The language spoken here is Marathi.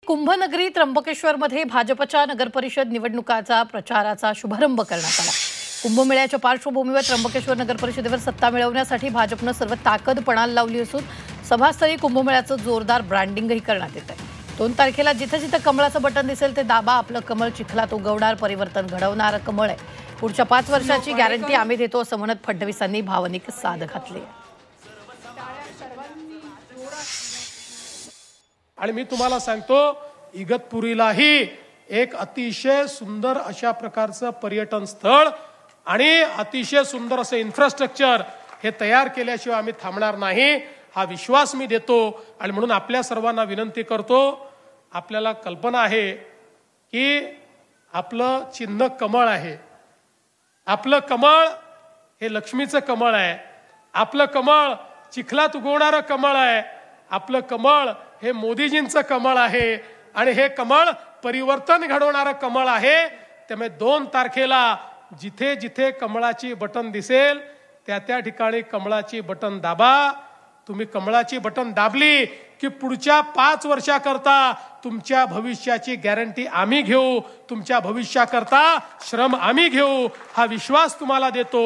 कुंभनगरी त्र्यंबकेश्वरमध्ये भाजपच्या नगरपरिषद निवडणुकाचा प्रचाराचा शुभारंभ करण्यात आला। कुंभमेळ्याच्या पार्श्वभूमीवर त्र्यंबकेश्वर नगरपरिषदेवर सत्ता मिळवण्यासाठी भाजपने सर्व ताकद पणाला लावली असून सभास्थळी कुंभमेळ्याचं जोरदार ब्रँडिंगही करण्यात येत आहे। 2 तारखेला जिथे जिथे कमळाचं बटन दिसेल ते दाबा, आपलं कमळ चिखलात उगवणार, परिवर्तन घडवणारं कमळ आहे। पुढच्या 5 वर्षाची गॅरंटी आम्ही देतो असं म्हणत फडणवीसांनी भावनिक साद घातली आहे। आणि मी तुम्हाला सांगतो, इगतपुरीलाही एक अतिशय सुंदर अशा प्रकारचं पर्यटन स्थळ आणि अतिशय सुंदर असं इन्फ्रास्ट्रक्चर हे तयार केल्याशिवाय आम्ही थांबणार नाही, हा विश्वास मी देतो। आणि म्हणून आपल्या सर्वांना विनंती करतो, आपल्याला कल्पना आहे की आपलं चिन्ह कमळ आहे, आपलं कमळ हे लक्ष्मीचं कमळ आहे, आपलं कमळ चिखलात उगवणारं कमळ आहे, आपलं कमळ हे मोदीजींचं कमळ आहे आणि हे कमळ परिवर्तन घडवणारं कमळ आहे। त्यामुळे 2 तारखेला जिथे जिथे कमळाची बटन दिसेल त्या त्या ठिकाणी कमळाची बटन दाबा। तुम्ही कमळाची बटन दाबली की पुढच्या 5 वर्षाकरता तुमच्या भविष्याची गॅरंटी आम्ही घेऊ, तुमच्या भविष्याकरता श्रम आम्ही घेऊ, हा विश्वास तुम्हाला देतो।